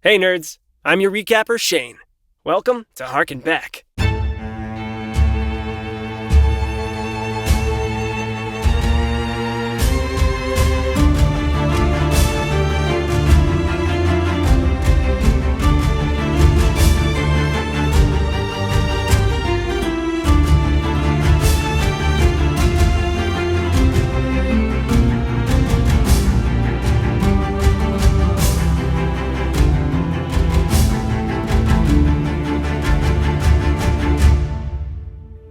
Hey nerds, I'm your recapper Shane. Welcome to Harken Back.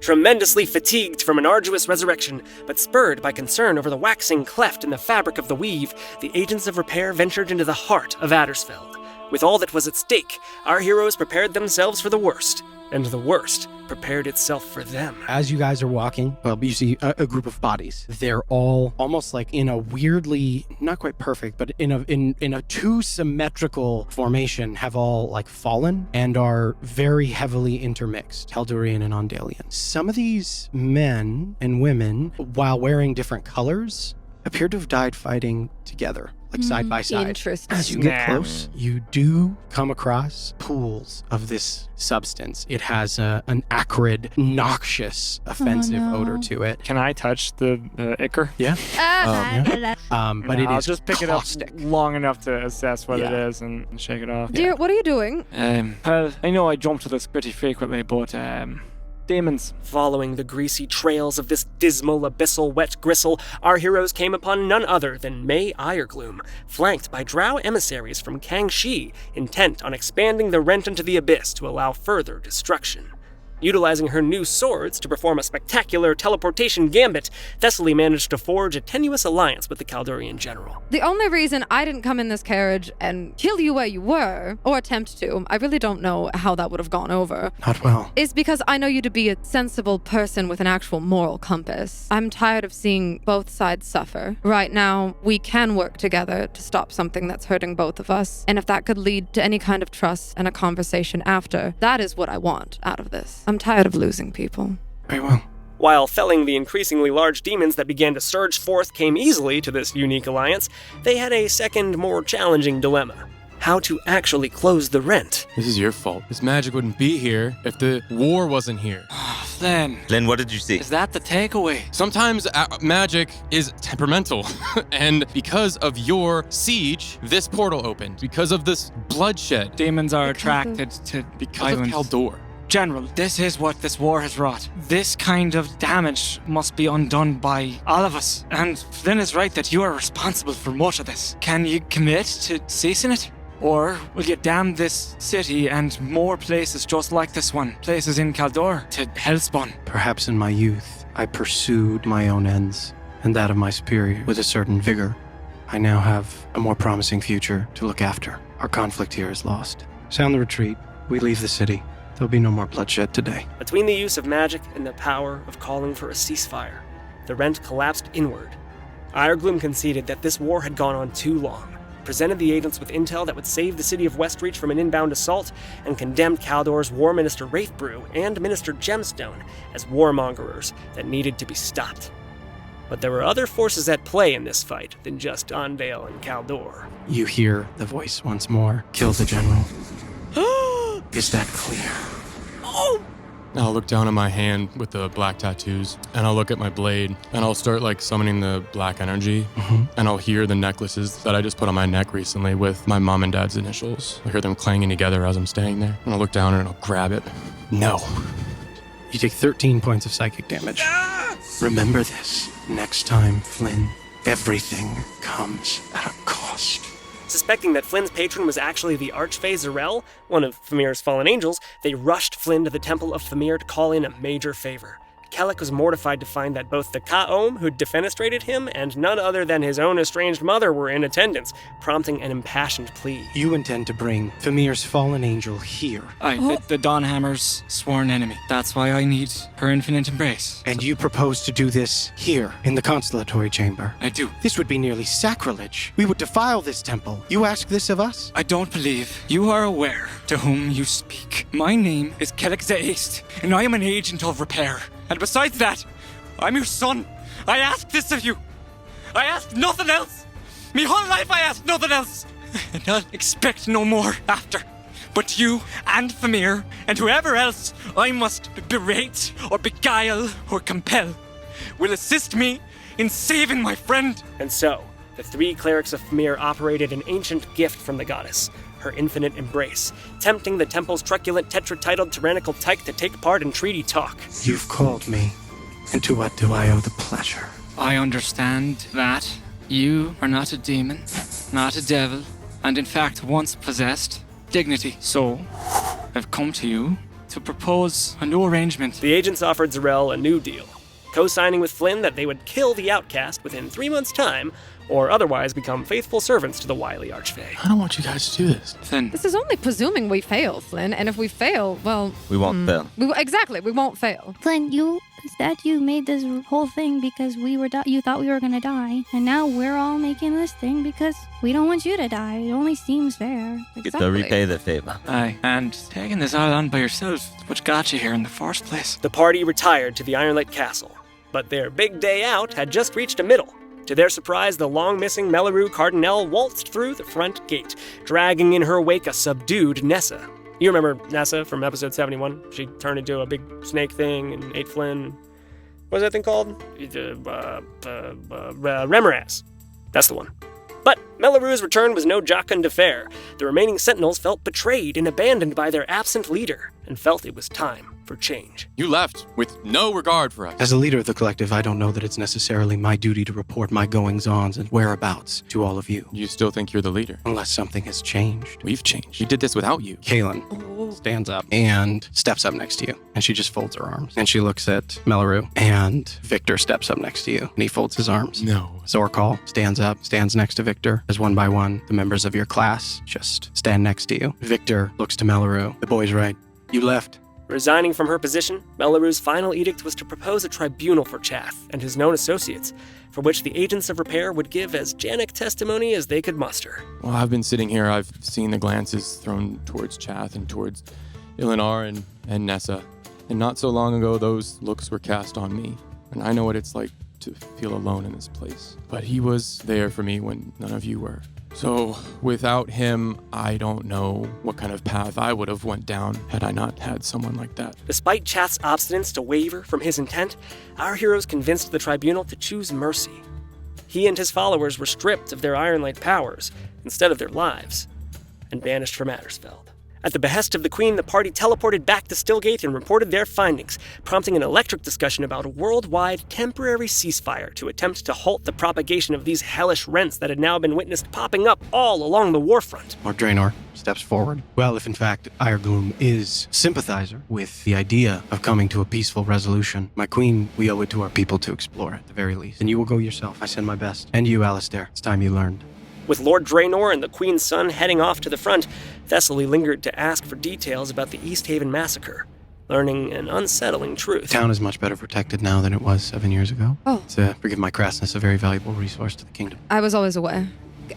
Tremendously fatigued from an arduous resurrection, but spurred by concern over the waxing cleft in the fabric of the weave, the agents of repair ventured into the heart of Addersfeld. With all that was at stake, our heroes prepared themselves for the worst, and the worst prepared itself for them. As you guys are walking, you see a group of bodies. They're all almost like in a weirdly, not quite perfect, but in a two symmetrical formation, have all like fallen and are very heavily intermixed, Kaldurian and Ondalian. Some of these men and women, while wearing different colors, appear to have died fighting together, like side by side. Interesting. As you get close, you do come across pools of this substance. It has an acrid, noxious, offensive odor to it. Can I touch the ichor? Yeah. But I'll it is just pick caustic. it up long enough to assess what it Yeah. is and shake it off. Dear, what are you doing? Well, I know I jump to this pretty frequently, but demons. Following the greasy trails of this dismal, abyssal, wet gristle, our heroes came upon none other than May Iregloom, flanked by drow emissaries from Kangxi, intent on expanding the rent into the abyss to allow further destruction. Utilizing her new swords to perform a spectacular teleportation gambit, Thessaly managed to forge a tenuous alliance with the Kaldurian general. The only reason I didn't come in this carriage and kill you where you were, or attempt to, I really don't know how that would have gone over, Not well. is because I know you to be a sensible person with an actual moral compass. I'm tired of seeing both sides suffer. Right now, we can work together to stop something that's hurting both of us, and if that could lead to any kind of trust and a conversation after, that is what I want out of this. I'm tired of losing people. Very well. While felling the increasingly large demons that began to surge forth came easily to this unique alliance, they had a second, more challenging dilemma: how to actually close the rent. This is your fault. This magic wouldn't be here if the war wasn't here. Glenn, what did you see? Is that the takeaway? Sometimes magic is temperamental. And because of your siege, this portal opened. Because of this bloodshed. Demons are Because attracted to Because violence. of Kaldor. General, this is what this war has wrought. This kind of damage must be undone by all of us. And Flynn is right that you are responsible for much of this. Can you commit to ceasing it? Or will you damn this city and more places just like this one, places in Kaldor, to hellspawn? Perhaps in my youth, I pursued my own ends and that of my superior with a certain vigor. I now have a more promising future to look after. Our conflict here is lost. Sound the retreat. We leave the city. There'll be no more bloodshed today. Between the use of magic and the power of calling for a ceasefire, the rent collapsed inward. Iregloom conceded that this war had gone on too long, presented the agents with intel that would save the city of Westreach from an inbound assault, and condemned Kaldor's War Minister Wraithbrew and Minister Gemstone as warmongers that needed to be stopped. But there were other forces at play in this fight than just Ondale and Kaldor. You hear the voice once more. Kill the general. Is that clear? I'll look down at my hand with the black tattoos, and I'll look at my blade, and I'll start summoning the black energy, and I'll hear the necklaces that I just put on my neck recently with my mom and dad's initials. I'll hear them clanging together as I'm staying there, and I'll look down and I'll grab it. No. You take 13 points of psychic damage. Remember this. Next time, Flynn, everything comes at a cost. Suspecting that Flynn's patron was actually the Archfey Zarel, one of Famir's fallen angels, they rushed Flynn to the Temple of Famir to call in a major favor. Kellic was mortified to find that both the Ka'om, who'd defenestrated him, and none other than his own estranged mother were in attendance, prompting an impassioned plea. You intend to bring Famir's fallen angel here, The Dawnhammer's sworn enemy. That's why I need her infinite embrace. and you propose to do this here, in the constellatory chamber. I do. This would be nearly sacrilege. We would defile this temple. You ask this of us? I don't believe you are aware to whom you speak. My name is Kellic Zaist, and I am an agent of repair. And besides that, I'm your son. I ask this of you. I ask nothing else. Me whole life I ask nothing else. and I'll expect no more after. But you and Famir and whoever else I must berate or beguile or compel will assist me in saving my friend. And so, the three clerics of Famir operated an ancient gift from the goddess, her infinite embrace, tempting the temple's truculent tetra-titled tyrannical tyke to take part in treaty talk. You've called me, and to what do I owe the pleasure? I understand that you are not a demon, not a devil, and in fact once possessed dignity. So, I've come to you to propose a new arrangement. The agents offered Zarel a new deal, co-signing with Flynn that they would kill the outcast within 3 months' time, or otherwise become faithful servants to the wily Archfey. I don't want you guys to do this. Flynn, This is only presuming we fail, Flynn, and if we fail, well... We won't fail. Exactly, we won't fail. Flynn, you made this whole thing because you thought we were gonna die, and now we're all making this thing because we don't want you to die. It only seems fair. Get to repay the favor. aye, and taking this all on by yourself, which got you here in the first place. The party retired to the Ironlight Castle, but their big day out had just reached a middle. To their surprise, the long-missing Melleru Cardinal waltzed through the front gate, dragging in her wake a subdued Nessa. You remember Nessa from episode 71? She turned into a big snake thing and ate Flynn. What was that thing called? Remoras. That's the one. But Melleru's return was no jocund affair. The remaining sentinels felt betrayed and abandoned by their absent leader, and felt it was time for change. You left with no regard for us. As a leader of the collective, I don't know that it's necessarily my duty to report my goings-ons and whereabouts to all of you, You still think you're the leader? unless something has changed. We've changed. We did this without you. Kaylin stands up and steps up next to you, and she just folds her arms. And she looks at Melleru, and Victor steps up next to you, and he folds his arms. No. Zorkal stands up, stands next to Victor. As one by one, the members of your class just stand next to you. Victor looks to Melleru. The boy's right. You left. Resigning from her position, Melleru's final edict was to propose a tribunal for Chath and his known associates, for which the agents of repair would give as Janek testimony as they could muster. Well, I've been sitting here. I've seen the glances thrown towards Chath and towards Ilinar and Nessa. And not so long ago, those looks were cast on me. And I know what it's like to feel alone in this place. But he was there for me when none of you were. So without him, I don't know what kind of path I would have went down had I not had someone like that. Despite Chath's obstinance to waver from his intent, our heroes convinced the tribunal to choose mercy. He and his followers were stripped of their Ironlight powers instead of their lives, and banished from Addersfeld. At the behest of the Queen, the party teleported back to Stillgate and reported their findings, prompting an electric discussion about a worldwide temporary ceasefire to attempt to halt the propagation of these hellish rents that had now been witnessed popping up all along the warfront. Lord Draenor steps forward. Well, if in fact Iregloom is sympathizer with the idea of coming to a peaceful resolution, my queen, we owe it to our people to explore at the very least. And you will go yourself. I send my best. And you, Alistair. It's time you learned. With Lord Draenor and the Queen's son heading off to the front, Thessaly lingered to ask for details about the East Haven massacre, learning an unsettling truth. The town is much better protected now than it was 7 years ago. Oh. It's, forgive my crassness, a very valuable resource to the kingdom. I was always aware.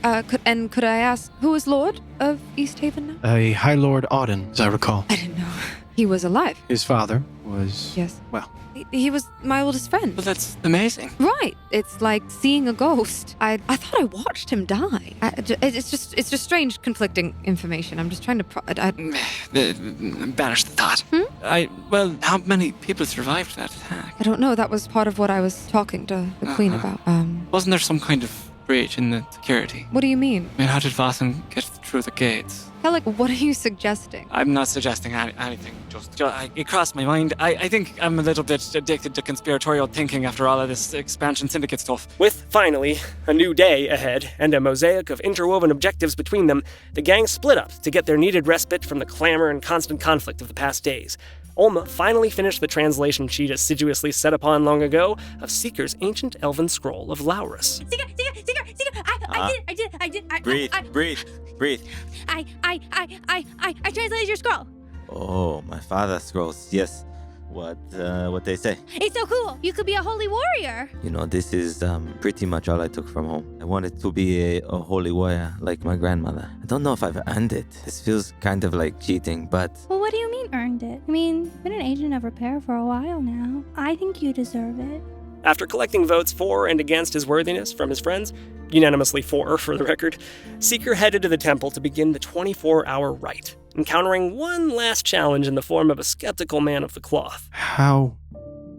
Could I ask, who is Lord of East Haven now? A High Lord Auden, as I recall. I didn't know. He was alive. His father was... Yes. Well, He was my oldest friend. But that's amazing. Right. It's like seeing a ghost. I thought I watched him die. It's just strange, conflicting information. I'm just trying to... Banish the thought. Well, how many people survived that attack? I don't know. That was part of what I was talking to the Queen about. Wasn't there some kind of breach in the security? What do you mean? I mean, how did Vossen get through the gates? Like, what are you suggesting? I'm not suggesting anything. It crossed my mind. I think I'm a little bit addicted to conspiratorial thinking after all of this expansion syndicate stuff. With, finally, a new day ahead and a mosaic of interwoven objectives between them, the gang split up to get their needed respite from the clamor and constant conflict of the past days. Olma finally finished the translation she'd assiduously set upon long ago of Seeker's ancient elven scroll of Laurus. Seeker! I did. Breathe. I translated your scroll. Oh, my father's scrolls. Yes. What they say? It's so cool. You could be a holy warrior. You know, this is pretty much all I took from home. I wanted to be a holy warrior like my grandmother. I don't know if I've earned it. This feels kind of like cheating, but... Well, what do you mean earned it? I mean, been an agent of repair for a while now. I think you deserve it. After collecting votes for and against his worthiness from his friends, unanimously for the record, Seeker headed to the temple to begin the 24-hour rite, encountering one last challenge in the form of a skeptical man of the cloth.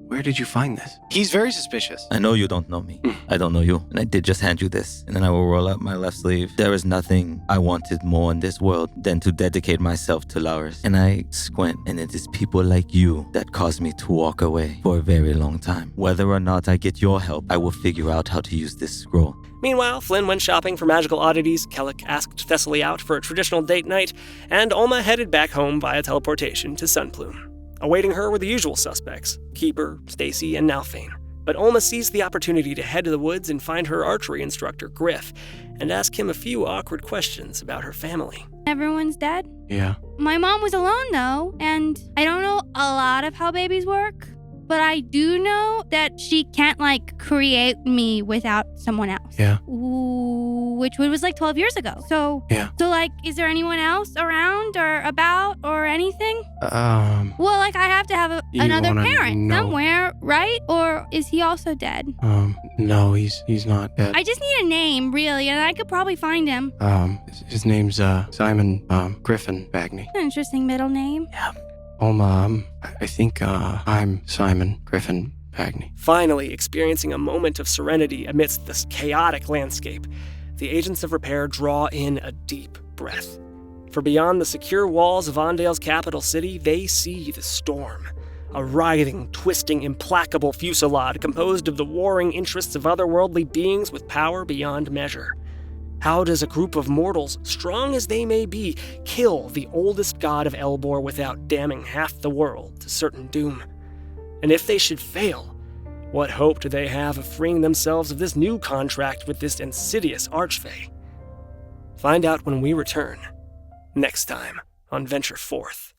Where did you find this? He's very suspicious. I know you don't know me. I don't know you. And I did just hand you this. And then I will roll up my left sleeve. There is nothing I wanted more in this world than to dedicate myself to Lauris. And I squint, and it is people like you that caused me to walk away for a very long time. Whether or not I get your help, I will figure out how to use this scroll. Meanwhile, Flynn went shopping for magical oddities, Kellic asked Thessaly out for a traditional date night, and Alma headed back home via teleportation to Sunplume. Awaiting her were the usual suspects, Keeper, Stacy, and Nalfane. But Alma seized the opportunity to head to the woods and find her archery instructor, Griff, and ask him a few awkward questions about her family. Everyone's dead? Yeah. My mom was alone, though, and I don't know a lot of how babies work, but I do know that she can't, create me without someone else. Yeah. Which was 12 years ago. So, Yeah. Is there anyone else around or about or anything? Well, I have to have another parent somewhere, right? Or is he also dead? No, he's not dead. I just need a name, really, and I could probably find him. His name's, Simon, Griffin Bagney. An interesting middle name. I think, I'm Simon Griffin Bagney. Finally, experiencing a moment of serenity amidst this chaotic landscape, the agents of repair draw in a deep breath. For beyond the secure walls of Ondale's capital city, they see the storm. A writhing, twisting, implacable fusillade composed of the warring interests of otherworldly beings with power beyond measure. How does a group of mortals, strong as they may be, kill the oldest god of Elbor without damning half the world to certain doom? And if they should fail, what hope do they have of freeing themselves of this new contract with this insidious archfey? Find out when we return, next time on Venture Forth.